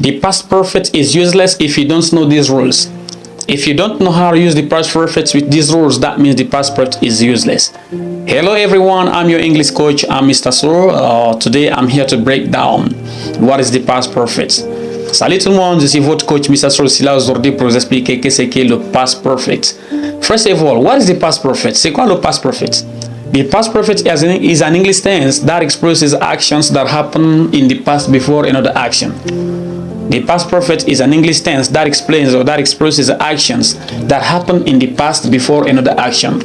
The past perfect is useless if you don't know these rules. If you don't know how to use the past perfect with these rules, that means the past perfect is useless. Hello everyone, I'm your English coach, I'm Mr. Soro. Today I'm here to break down what is the past perfect. Salut tout le monde, je suis votre coach Mr. Soro ici là aujourd'hui pour vous expliquer qu'est-ce qu'est le past perfect. First of all, what is the past perfect? C'est quoi le past perfect? The past perfect is an English tense that expresses actions that happen in the past before another action. The past perfect is an English tense that explains or that expresses actions that happen in the past before another action.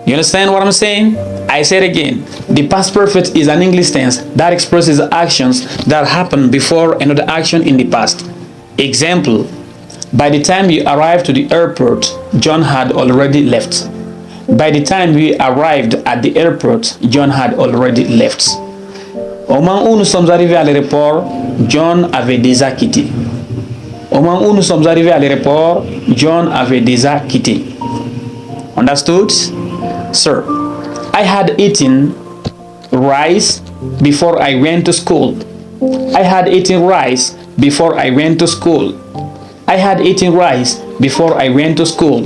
You understand what I'm saying? I say it again. The past perfect is an English tense that expresses actions that happen before another action in the past. Example, by the time you arrived to the airport, John had already left. By the time we arrived at the airport, John had already left. Au moment où nous sommes arrivés à l'aéroport, John avait déjà quitté. Au moment où nous sommes arrivés à l'aéroport, John avait déjà quitté. Understood? Sir, I had eaten rice before I went to school. I had eaten rice before I went to school. I had eaten rice before I went to school.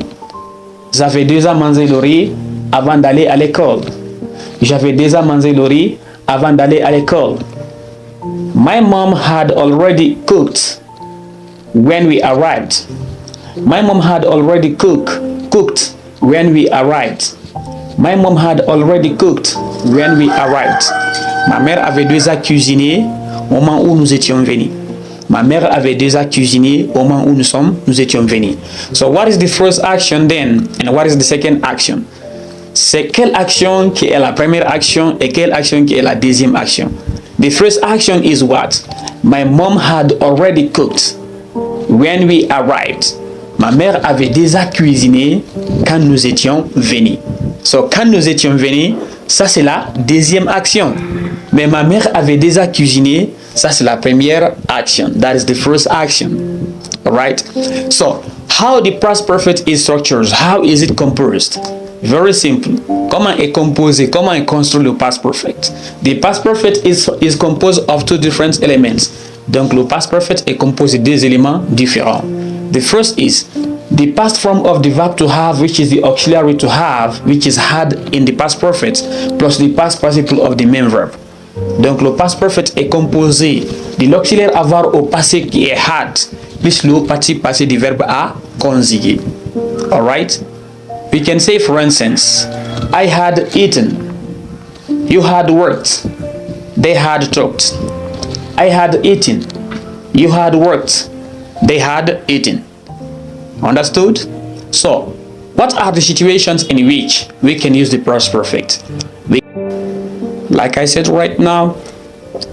J'avais déjà mangé le riz avant d'aller à l'école. J'avais déjà mangé le riz avant d'aller à l'école. My mom had already cooked when we arrived. My mom had already cooked when we arrived. My mom had already cooked when we arrived. Ma mère avait déjà cuisiné au moment où nous étions venus. Ma mère avait déjà cuisiné au moment où nous étions venus. So what is the first action then? And what is the second action? C'est quelle action qui est la première action et quelle action qui est la deuxième action? The first action is what? My mom had already cooked when we arrived. Ma mère avait déjà cuisiné quand nous étions venus. So, quand nous étions venus, ça c'est la deuxième action. Mais ma mère avait déjà cuisiné, ça c'est la première action. That is the first action. Alright? So, how the past perfect is structured? How is it composed? Very simple. Comment est composé? Comment est construit le past perfect? The past perfect is composed of two different elements. Donc le past perfect est composé de deux éléments différents. The first is the past form of the verb to have, which is the auxiliary to have, which is had in the past perfect, plus the past participle of the main verb. Donc le past perfect est composé de l'auxiliaire avoir au passé qui est had, plus le participe passé du verbe à conjuguer. Alright? We can say, for instance, I had eaten, you had worked, they had talked. I had eaten, you had worked, they had eaten. Understood? So, what are the situations in which we can use the past perfect? Like I said right now,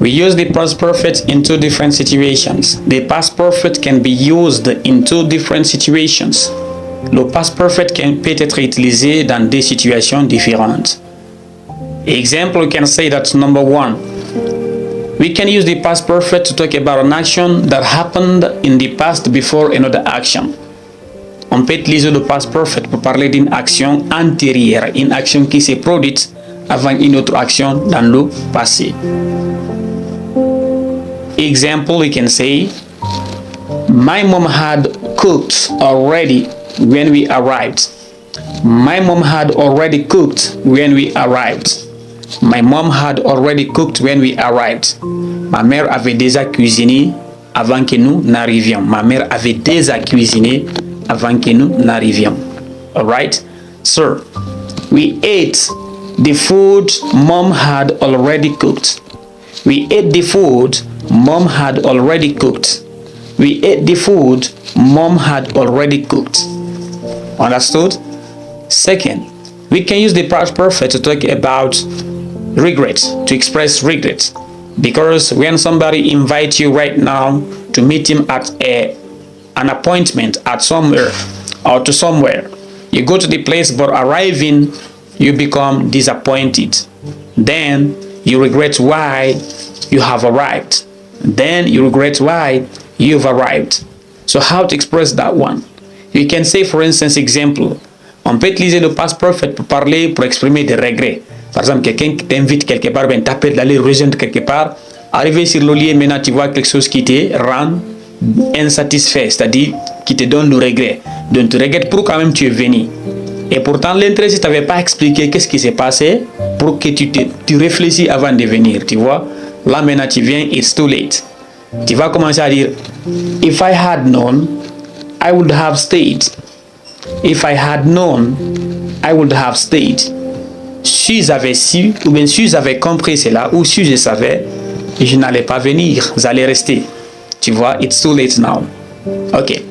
we use the past perfect in two different situations. The past perfect can be used in two different situations. Le past perfect peut être utilisé dans deux situations différentes. Example, we can say that number one, we can use the past perfect to talk about an action that happened in the past before another action. On peut utiliser le past perfect pour parler d'une action antérieure, une action qui s'est produite avant une autre action dans le passé. Example, we can say, my mom had cooked already when we arrived. My mom had already cooked when we arrived. My mom had already cooked when we arrived. Ma mère avait déjà cuisiné avant que nous n'arrivions. Ma mère avait déjà cuisiné avant que nous n'arrivions. Alright? Sir, we ate the food mom had already cooked. We ate the food mom had already cooked. We ate the food mom had already cooked. Understood? Second, we can use the past perfect to talk about regret, to express regret. Because when somebody invites you right now to meet him at an appointment at somewhere or to somewhere, you go to the place, but arriving, you become disappointed. Then you regret why you have arrived. Then you regret why you've arrived. So how to express that one? You can say, for instance, example, on peut utiliser le past perfect pour parler, pour exprimer des regrets. Par exemple, quelqu'un qui t'invite quelque part, ben t'appelle d'aller rejoindre quelque part, Arrivé sur le lieu, maintenant tu vois quelque chose qui te rend insatisfait, c'est-à-dire qui te donne le regret. Donc tu regrettes pourquoi même tu es venu. Et pourtant l'intérêt, si tu n'avais pas expliqué qu'est-ce qui s'est passé pour que tu réfléchis avant de venir, tu vois. Là maintenant tu viens, it's too late. Tu vas commencer à dire, if I had known, I would have stayed. If I had known, I would have stayed. Si j'avais su, ou bien si j'avais compris cela, ou si je savais, je n'allais pas venir, j'allais rester. Tu vois, it's too late now. Okay.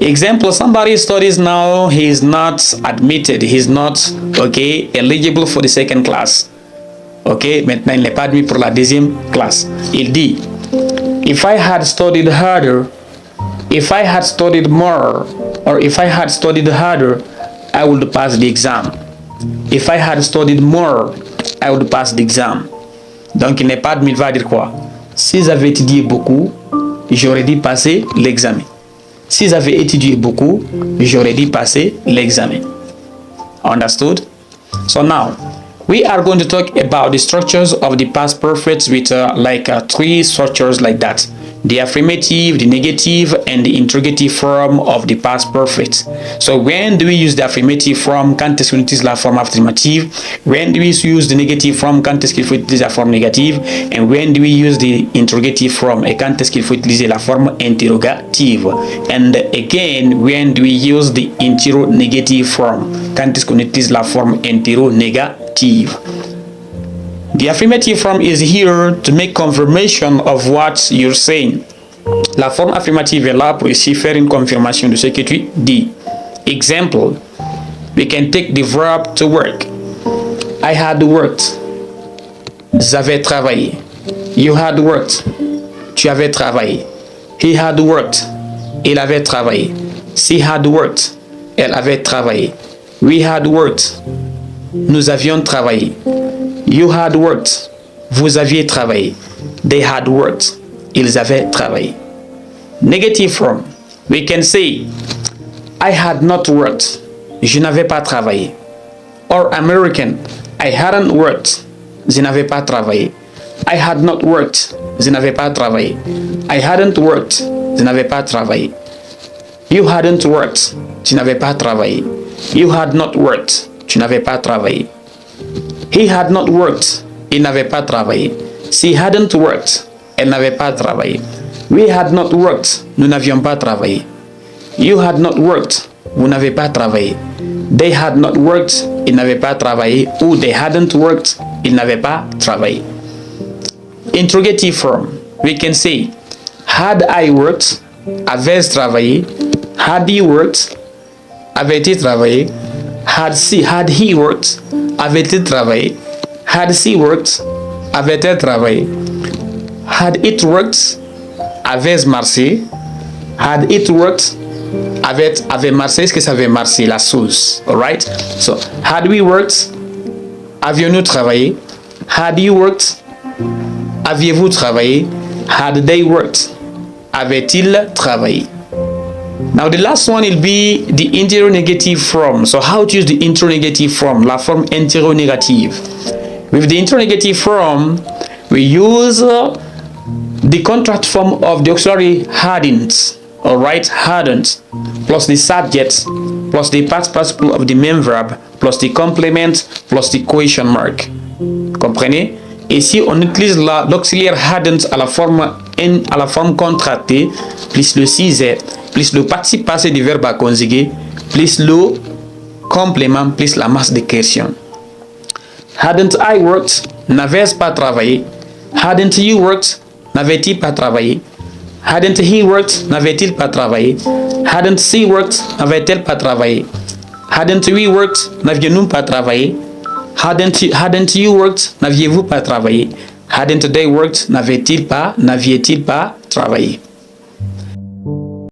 Example, somebody studies now, he is not admitted, he is not, okay, eligible for the second class. Ok, maintenant il n'est pas admis pour la deuxième classe. Il dit, if I had studied harder, if I had studied more, or if I had studied harder, I would pass the exam. If I had studied more, I would pass the exam. Donc il n'est pas admis, il va dire quoi? Si j'avais étudié beaucoup, j'aurais dû passer l'examen. Si j'avais étudié beaucoup, j'aurais dû passer l'examen. Understood? So now, we are going to talk about the structures of the past perfect with three structures like that. The affirmative, the negative, and the interrogative form of the past perfect. So when do we use the affirmative form? Quand est-ce qu'on utilise la forme affirmative? When do we use the negative form? Quand est-ce qu'il faut utiliser la forme négative? And when do we use the interrogative form? Et quand est-ce qu'il faut utiliser la forme interrogative? And again, when do we use the interrogative form? Quand est-ce qu'on utilise la forme interrogative? The affirmative form is here to make confirmation of what you're saying. La forme affirmative est là pour ici faire une confirmation de ce que tu dis. Example, we can take the verb to work. I had worked. J'avais travaillé. You had worked. Tu avais travaillé. He had worked. Il avait travaillé. She had worked. Elle avait travaillé. We had worked. Nous avions travaillé. You had worked. Vous aviez travaillé. They had worked. Ils avaient travaillé. Negative form. We can say, I had not worked. Je n'avais pas travaillé. Or American, I hadn't worked. Je n'avais pas travaillé. I had not worked. Je n'avais pas travaillé. I hadn't worked. Je n'avais pas travaillé. You hadn't worked. Tu n'avais pas travaillé. You had not worked. Tu n'avais pas travaillé. He had not worked. Il n'avait pas travaillé. She hadn't worked. Elle n'avait pas travaillé. We had not worked. Nous n'avions pas travaillé. You had not worked. Vous n'avez pas travaillé. They had not worked. Ils n'avaient pas travaillé. Ou they hadn't worked. Ils n'avaient pas travaillé. Interrogative form. We can say, had I worked? Avais-je travaillé? Had he worked? Avait-il travaillé? Had he worked? Avait-il travaillé? Had she worked? Avait-elle travaillé? Had it worked? Avait-je marché? Had it worked? Avait marché? Est-ce que ça avait marché la chose? Alright? So, had we worked? Avions-nous travaillé? Had you worked? Aviez-vous travaillé? Had they worked? Avaient-ils travaillé? Now the last one will be the interrogative form. So how to use the interrogative form? La forme interrogative. With the interrogative form, we use the contract form of the auxiliary hadn't. Alright, hadn't. Plus the subject, plus the past participle of the main verb, plus the complement, plus the question mark. Comprenez? Et si on utilise l'auxiliaire hadn't à la forme contractée, plus le sujet, plus le participe passé du verbe à conjuguer, plus le complément, plus la masse de questions. Hadn't I worked? N'avais-je pas travaillé? Hadn't you worked? N'avait-il pas travaillé? Hadn't he worked? N'avait-il pas travaillé? Hadn't she worked? N'avait-elle pas travaillé? Hadn't we worked? N'avions-nous pas travaillé? Hadn't you worked? N'aviez-vous pas travaillé? Hadn't they worked? N'avaient-ils pas travaillé?